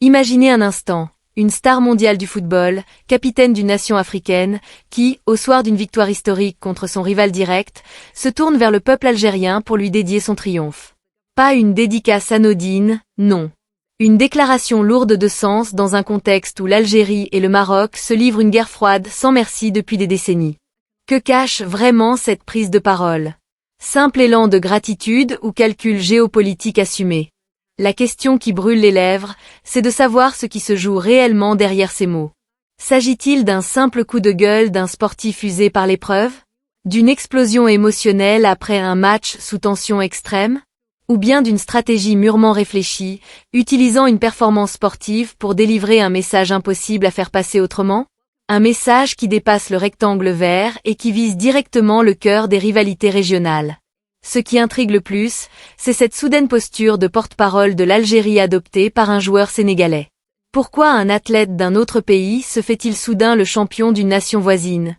Imaginez un instant, une star mondiale du football, capitaine d'une nation africaine, qui, au soir d'une victoire historique contre son rival direct, se tourne vers le peuple algérien pour lui dédier son triomphe. Pas une dédicace anodine, non. Une déclaration lourde de sens dans un contexte où l'Algérie et le Maroc se livrent une guerre froide sans merci depuis des décennies. Que cache vraiment cette prise de parole? Simple élan de gratitude ou calcul géopolitique assumé? La question qui brûle les lèvres, c'est de savoir ce qui se joue réellement derrière ces mots. S'agit-il d'un simple coup de gueule d'un sportif usé par l'épreuve? D'une explosion émotionnelle après un match sous tension extrême? Ou bien d'une stratégie mûrement réfléchie, utilisant une performance sportive pour délivrer un message impossible à faire passer autrement? Un message qui dépasse le rectangle vert et qui vise directement le cœur des rivalités régionales. Ce qui intrigue le plus, c'est cette soudaine posture de porte-parole de l'Algérie adoptée par un joueur sénégalais. Pourquoi un athlète d'un autre pays se fait-il soudain le champion d'une nation voisine?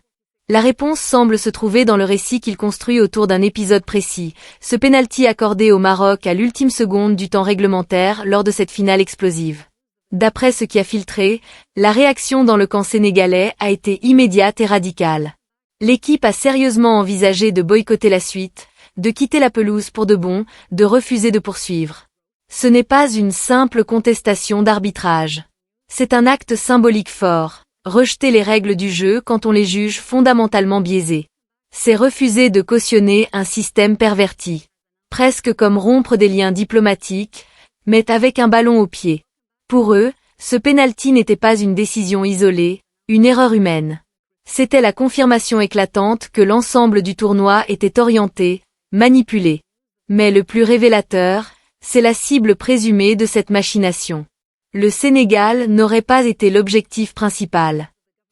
La réponse semble se trouver dans le récit qu'il construit autour d'un épisode précis, ce pénalty accordé au Maroc à l'ultime seconde du temps réglementaire lors de cette finale explosive. D'après ce qui a filtré, la réaction dans le camp sénégalais a été immédiate et radicale. L'équipe a sérieusement envisagé de boycotter la suite, de quitter la pelouse pour de bon, de refuser de poursuivre. Ce n'est pas une simple contestation d'arbitrage. C'est un acte symbolique fort, rejeter les règles du jeu quand on les juge fondamentalement biaisées. C'est refuser de cautionner un système perverti. Presque comme rompre des liens diplomatiques, mais avec un ballon au pied. Pour eux, ce pénalty n'était pas une décision isolée, une erreur humaine. C'était la confirmation éclatante que l'ensemble du tournoi était orienté, manipulé. Mais le plus révélateur, c'est la cible présumée de cette machination. Le Sénégal n'aurait pas été l'objectif principal.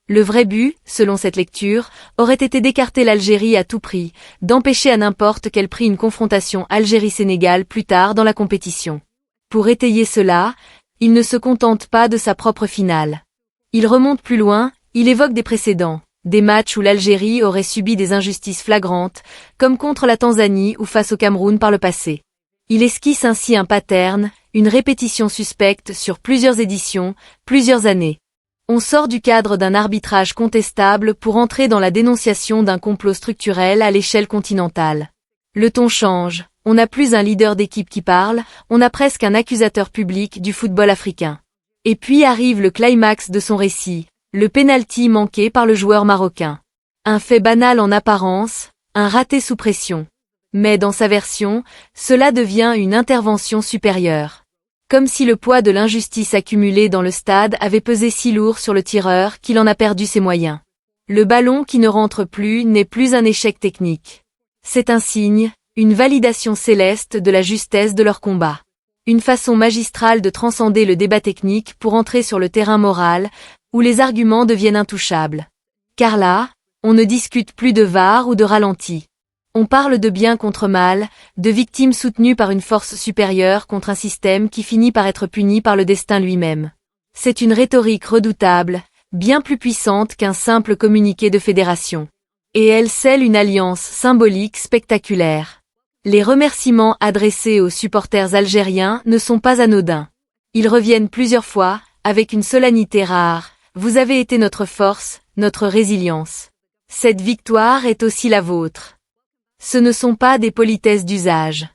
Le vrai but, selon cette lecture, aurait été d'écarter l'Algérie à tout prix, d'empêcher à n'importe quel prix une confrontation Algérie-Sénégal plus tard dans la compétition. Pour étayer cela, il ne se contente pas de sa propre finale. Il remonte plus loin, il évoque des précédents, des matchs où l'Algérie aurait subi des injustices flagrantes, comme contre la Tanzanie ou face au Cameroun par le passé. Il esquisse ainsi un pattern, une répétition suspecte sur plusieurs éditions, plusieurs années. On sort du cadre d'un arbitrage contestable pour entrer dans la dénonciation d'un complot structurel à l'échelle continentale. Le ton change. On n'a plus un leader d'équipe qui parle, on a presque un accusateur public du football africain. Et puis arrive le climax de son récit, le pénalty manqué par le joueur marocain. Un fait banal en apparence, un raté sous pression. Mais dans sa version, cela devient une intervention supérieure. Comme si le poids de l'injustice accumulée dans le stade avait pesé si lourd sur le tireur qu'il en a perdu ses moyens. Le ballon qui ne rentre plus n'est plus un échec technique. C'est un signe, une validation céleste de la justesse de leur combat. Une façon magistrale de transcender le débat technique pour entrer sur le terrain moral, où les arguments deviennent intouchables. Car là, on ne discute plus de VAR ou de ralenti. On parle de bien contre mal, de victimes soutenues par une force supérieure contre un système qui finit par être puni par le destin lui-même. C'est une rhétorique redoutable, bien plus puissante qu'un simple communiqué de fédération. Et elle scelle une alliance symbolique spectaculaire. Les remerciements adressés aux supporters algériens ne sont pas anodins. Ils reviennent plusieurs fois, avec une solennité rare. Vous avez été notre force, notre résilience. Cette victoire est aussi la vôtre. Ce ne sont pas des politesses d'usage.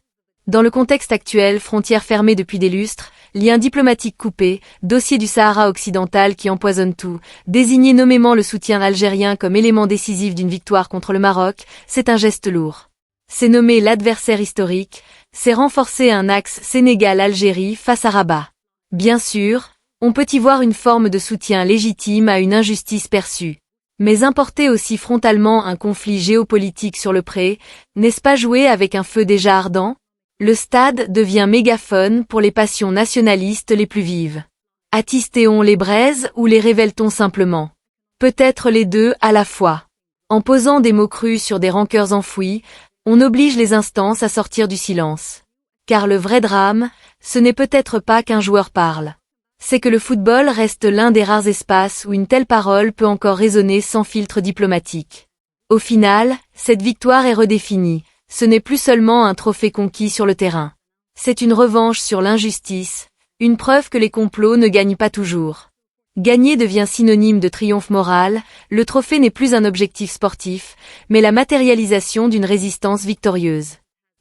Dans le contexte actuel, frontières fermées depuis des lustres, liens diplomatiques coupés, dossier du Sahara occidental qui empoisonne tout, désigner nommément le soutien algérien comme élément décisif d'une victoire contre le Maroc, c'est un geste lourd. C'est nommer l'adversaire historique, c'est renforcer un axe Sénégal-Algérie face à Rabat. Bien sûr, on peut y voir une forme de soutien légitime à une injustice perçue. Mais importer aussi frontalement un conflit géopolitique sur le pré, n'est-ce pas jouer avec un feu déjà ardent? Le stade devient mégaphone pour les passions nationalistes les plus vives. Attise-t-on les braises ou les révèle-t-on simplement? Peut-être les deux à la fois. En posant des mots crus sur des rancœurs enfouies, on oblige les instances à sortir du silence. Car le vrai drame, ce n'est peut-être pas qu'un joueur parle. C'est que le football reste l'un des rares espaces où une telle parole peut encore résonner sans filtre diplomatique. Au final, cette victoire est redéfinie. Ce n'est plus seulement un trophée conquis sur le terrain. C'est une revanche sur l'injustice, Une preuve que les complots ne gagnent pas toujours. Gagner devient synonyme de triomphe moral, le trophée n'est plus un objectif sportif, mais la matérialisation d'une résistance victorieuse.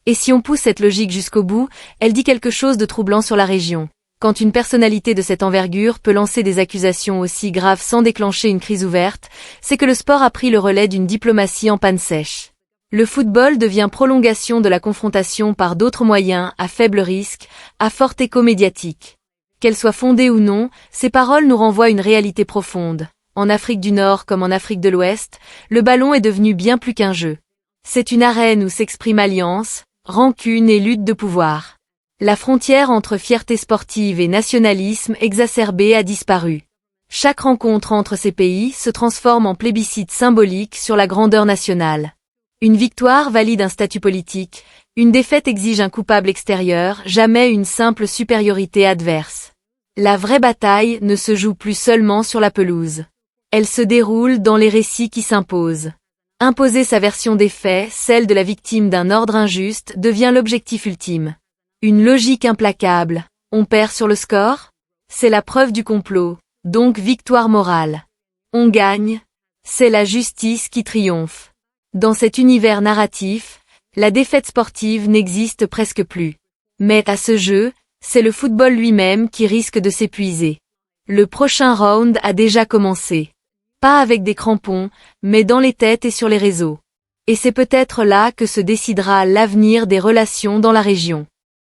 Et si on pousse cette logique jusqu'au bout, elle dit quelque chose de troublant sur la région. Quand une personnalité de cette envergure peut lancer des accusations aussi graves sans déclencher une crise ouverte, c'est que le sport a pris le relais d'une diplomatie en panne sèche. Le football devient prolongation de la confrontation par d'autres moyens, à faible risque, à fort écho médiatique. Qu'elles soient fondées ou non, ces paroles nous renvoient à une réalité profonde. En Afrique du Nord comme en Afrique de l'Ouest, le ballon est devenu bien plus qu'un jeu. C'est une arène où s'expriment alliance, rancune et lutte de pouvoir. La frontière entre fierté sportive et nationalisme exacerbé a disparu. Chaque rencontre entre ces pays se transforme en plébiscite symbolique sur la grandeur nationale. Une victoire valide un statut politique, une défaite exige un coupable extérieur, jamais une simple supériorité adverse. La vraie bataille ne se joue plus seulement sur la pelouse. Elle se déroule dans les récits qui s'imposent. Imposer sa version des faits, celle de la victime d'un ordre injuste, devient l'objectif ultime. Une logique implacable. On perd sur le score? C'est la preuve du complot, donc victoire morale. On gagne? C'est la justice qui triomphe. Dans cet univers narratif, la défaite sportive n'existe presque plus. Mais à ce jeu, c'est le football lui-même qui risque de s'épuiser. Le prochain round a déjà commencé. Pas avec des crampons, mais dans les têtes et sur les réseaux. Et c'est peut-être là que se décidera l'avenir des relations dans la région.